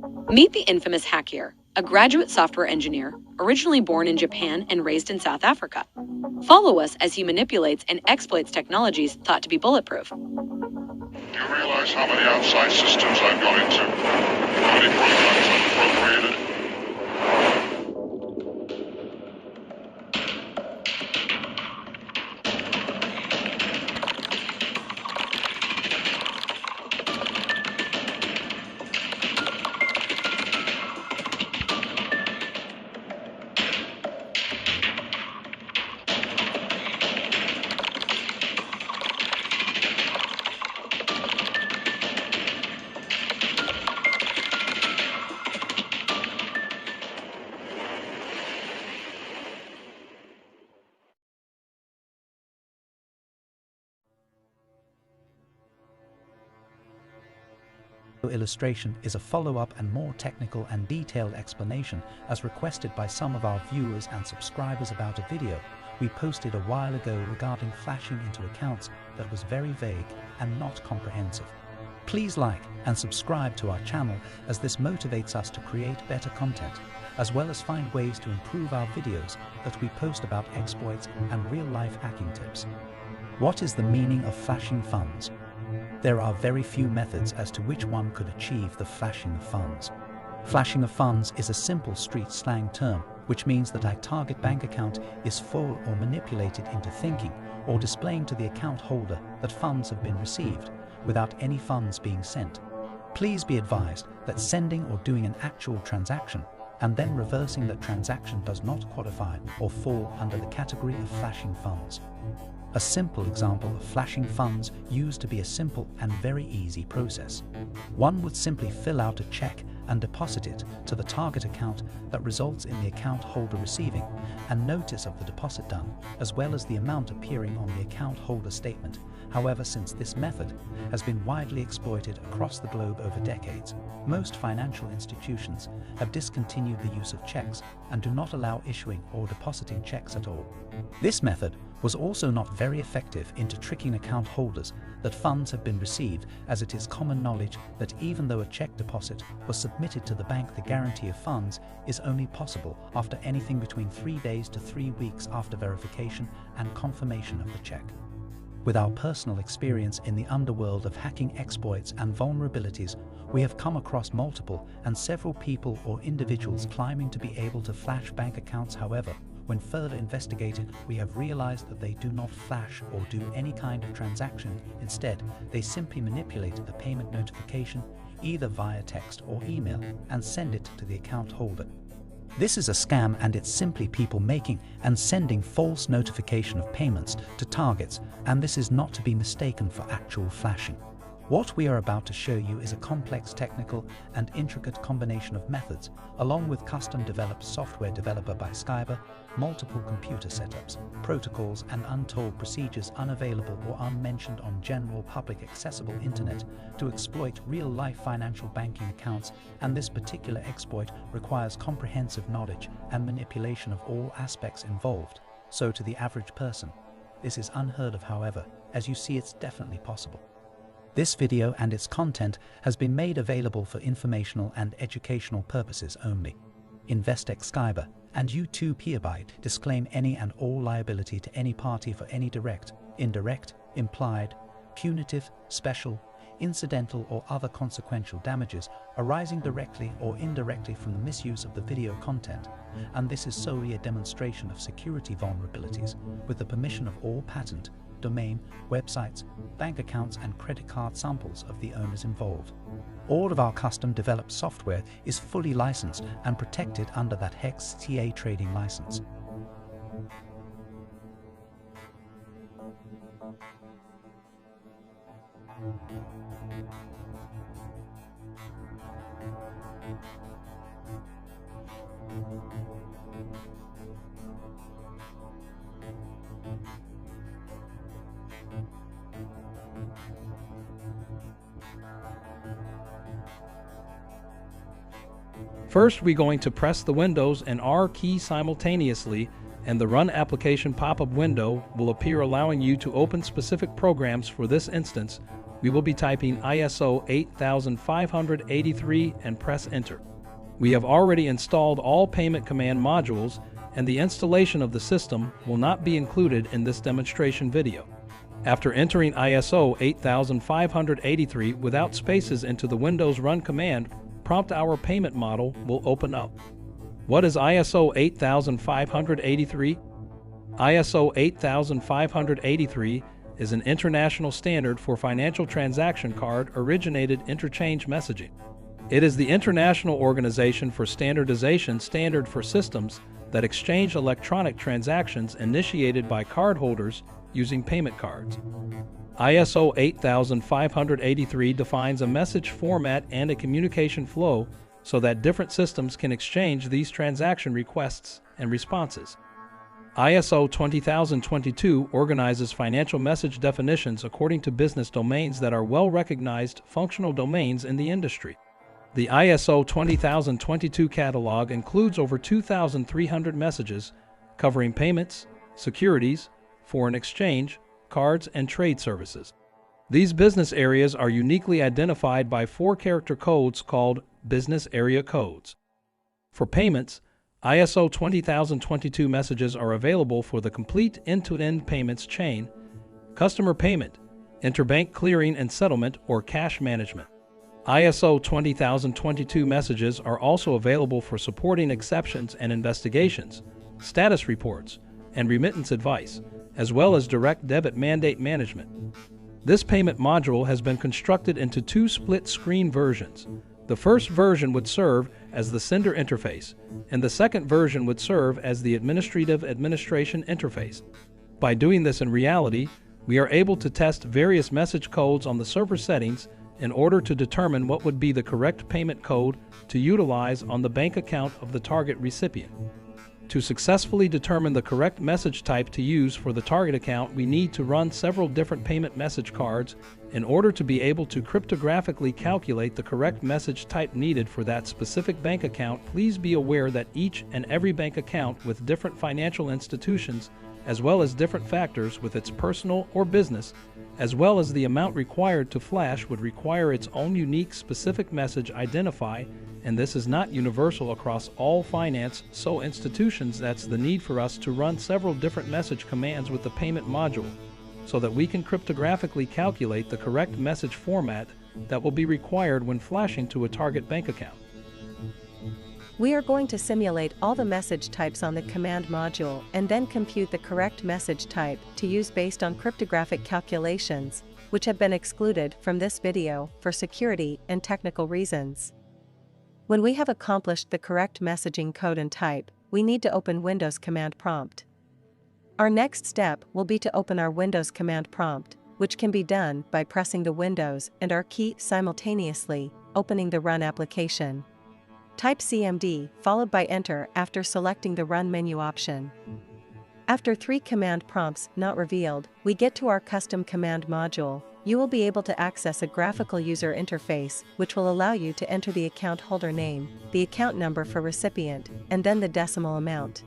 Meet the infamous Hackier, a graduate software engineer, originally born in Japan and raised in South Africa. Follow us as he manipulates and exploits technologies thought to be bulletproof. Do you realize how many outside systems I've gone into? How many programs I've appropriated? Illustration is a follow-up and more technical and detailed explanation as requested by some of our viewers and subscribers about a video we posted a while ago regarding flashing into accounts that was very vague and not comprehensive. Please like and subscribe to our channel as this motivates us to create better content, as well as find ways to improve our videos that we post about exploits and real-life hacking tips. What is the meaning of flashing funds? There are very few methods as to which one could achieve the flashing of funds. Flashing of funds is a simple street slang term which means that a target bank account is full or manipulated into thinking or displaying to the account holder that funds have been received without any funds being sent. Please be advised that sending or doing an actual transaction and then reversing that transaction does not qualify or fall under the category of flashing funds. A simple example of flashing funds used to be a simple and very easy process. One would simply fill out a check and deposit it to the target account that results in the account holder receiving a notice of the deposit done, as well as the amount appearing on the account holder statement. However, since this method has been widely exploited across the globe over decades, most financial institutions have discontinued the use of checks and do not allow issuing or depositing checks at all. This method was also not very effective into tricking account holders that funds have been received, as it is common knowledge that even though a check deposit was submitted to the bank, the guarantee of funds is only possible after anything between 3 days to 3 weeks after verification and confirmation of the check. With our personal experience in the underworld of hacking exploits and vulnerabilities, we have come across multiple and several people or individuals claiming to be able to flash bank accounts. However, when further investigated, we have realized that they do not flash or do any kind of transaction. Instead, they simply manipulate the payment notification either via text or email and send it to the account holder. This is a scam, and it's simply people making and sending false notification of payments to targets, and this is not to be mistaken for actual flashing. What we are about to show you is a complex technical and intricate combination of methods, along with custom-developed software developed by Skyber, multiple computer setups, protocols, and untold procedures unavailable or unmentioned on general public accessible internet to exploit real-life financial banking accounts, and this particular exploit requires comprehensive knowledge and manipulation of all aspects involved. So to the average person, this is unheard of. However, as you see, it's definitely possible. This video and its content has been made available for informational and educational purposes only. Investec Skyber and YouTube hereby disclaim any and all liability to any party for any direct, indirect, implied, punitive, special, incidental or other consequential damages arising directly or indirectly from the misuse of the video content, and this is solely a demonstration of security vulnerabilities with the permission of all patent, domain, websites, bank accounts and credit card samples of the owners involved. All of our custom-developed software is fully licensed and protected under that HEX TA trading license. First, we're going to press the Windows and R key simultaneously, and the Run Application pop-up window will appear, allowing you to open specific programs. For this instance, we will be typing ISO 8583 and press Enter. We have already installed all payment command modules, and the installation of the system will not be included in this demonstration video. After entering ISO 8583 without spaces into the Windows Run command prompt, our payment model will open up. What is ISO 8583? ISO 8583 is an international standard for financial transaction card-originated interchange messaging. It is the international organization for standardization standard for systems that exchange electronic transactions initiated by cardholders using payment cards. ISO 8583 defines a message format and a communication flow so that different systems can exchange these transaction requests and responses. ISO 20022 organizes financial message definitions according to business domains that are well-recognized functional domains in the industry. The ISO 20022 catalog includes over 2,300 messages covering payments, securities, foreign exchange, cards, and trade services. These business areas are uniquely identified by 4-character codes called business area codes. For payments, ISO 20022 messages are available for the complete end-to-end payments chain, customer payment, interbank clearing and settlement, or cash management. ISO 20022 messages are also available for supporting exceptions and investigations, status reports, and remittance advice, as well as direct debit mandate management. This payment module has been constructed into 2 split-screen versions. The first version would serve as the sender interface, and the second version would serve as the administration interface. By doing this in reality, we are able to test various message codes on the server settings in order to determine what would be the correct payment code to utilize on the bank account of the target recipient. To successfully determine the correct message type to use for the target account, we need to run several different payment message cards in order to be able to cryptographically calculate the correct message type needed for that specific bank account. Please be aware that each and every bank account with different financial institutions, as well as different factors with its personal or business, as well as the amount required to flash, would require its own unique specific message identifier, and this is not universal across all finance so institutions. That's the need for us to run several different message commands with the payment module so that we can cryptographically calculate the correct message format that will be required when flashing to a target bank account. We are going to simulate all the message types on the command module and then compute the correct message type to use based on cryptographic calculations, which have been excluded from this video for security and technical reasons. When we have accomplished the correct messaging code and type, we need to open Windows Command Prompt. Our next step will be to open our Windows Command Prompt, which can be done by pressing the Windows and R key simultaneously, opening the Run application. Type CMD followed by Enter after selecting the Run menu option. After 3 command prompts not revealed, we get to our custom command module. You will be able to access a graphical user interface, which will allow you to enter the account holder name, the account number for recipient, and then the decimal amount.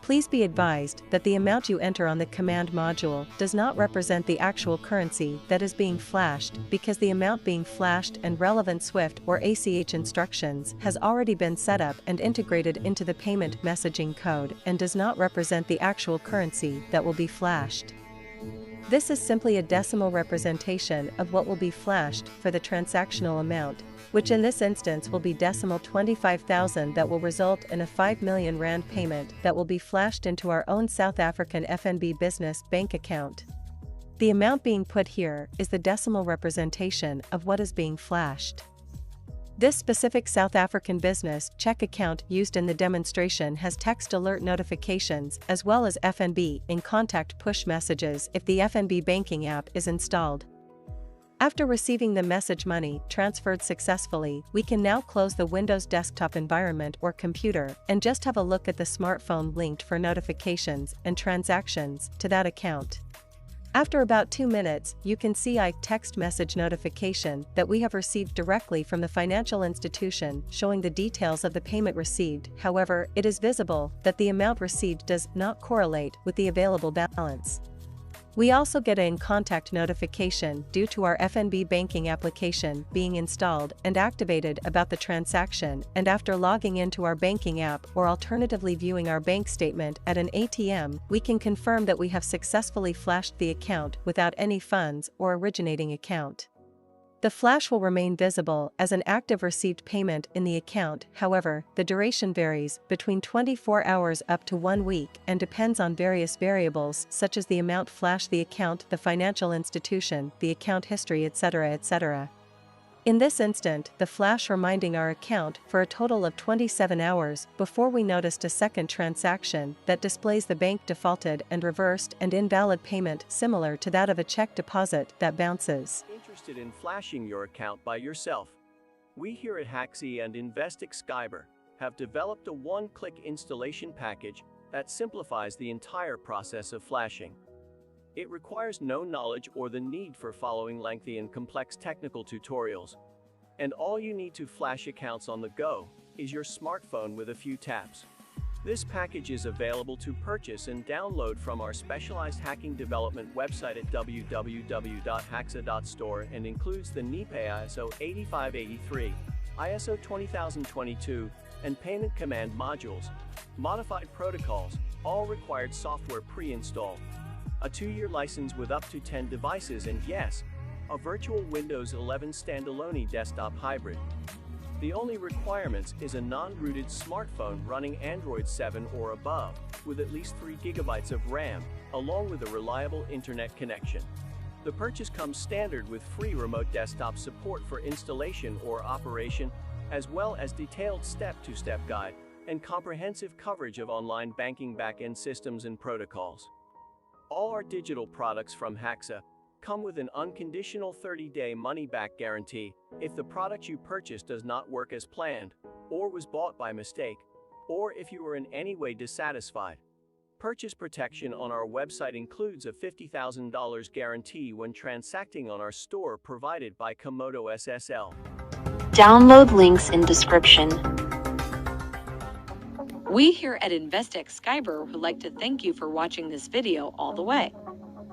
Please be advised that the amount you enter on the command module does not represent the actual currency that is being flashed, because the amount being flashed and relevant SWIFT or ACH instructions has already been set up and integrated into the payment messaging code and does not represent the actual currency that will be flashed. This is simply a decimal representation of what will be flashed for the transactional amount, which in this instance will be decimal 25,000, that will result in a 5 million Rand payment that will be flashed into our own South African FNB business bank account. The amount being put here is the decimal representation of what is being flashed. This specific South African business check account used in the demonstration has text alert notifications as well as FNB in contact push messages if the FNB banking app is installed. After receiving the message money transferred successfully, we can now close the Windows desktop environment or computer and just have a look at the smartphone linked for notifications and transactions to that account. After about 2 minutes, you can see a text message notification that we have received directly from the financial institution showing the details of the payment received. However, it is visible that the amount received does not correlate with the available balance. We also get an in-contact notification due to our FNB banking application being installed and activated about the transaction, and after logging into our banking app or alternatively viewing our bank statement at an ATM, we can confirm that we have successfully flashed the account without any funds or originating account. The flash will remain visible as an active received payment in the account. However, the duration varies between 24 hours up to 1 week and depends on various variables such as the amount flashed, the account, the financial institution, the account history, etc., etc. In this instant, the flash reminding our account for a total of 27 hours before we noticed a second transaction that displays the bank defaulted and reversed and invalid payment similar to that of a check deposit that bounces. Interested in flashing your account by yourself? We here at Haxi and Investix Skyber have developed a one-click installation package that simplifies the entire process of flashing. It requires no knowledge or the need for following lengthy and complex technical tutorials. And all you need to flash accounts on the go is your smartphone with a few taps. This package is available to purchase and download from our specialized hacking development website at www.haxa.store and includes the NIPE ISO 8583, ISO 20022, and payment command modules, modified protocols, all required software pre-installed, a 2-year license with up to 10 devices, and yes, a virtual Windows 11 standalone desktop hybrid. The only requirements is a non-rooted smartphone running Android 7 or above, with at least 3 GB of RAM, along with a reliable internet connection. The purchase comes standard with free remote desktop support for installation or operation, as well as detailed step-to-step guide and comprehensive coverage of online banking back-end systems and protocols. All our digital products from Haxa come with an unconditional 30-day money-back guarantee if the product you purchase does not work as planned, or was bought by mistake, or if you are in any way dissatisfied. Purchase protection on our website includes a $50,000 guarantee when transacting on our store provided by Komodo SSL. Download links in description. We here at Investix Skyber would like to thank you for watching this video all the way.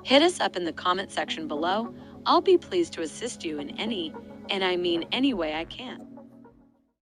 Hit us up in the comment section below. I'll be pleased to assist you in any, and I mean any way I can.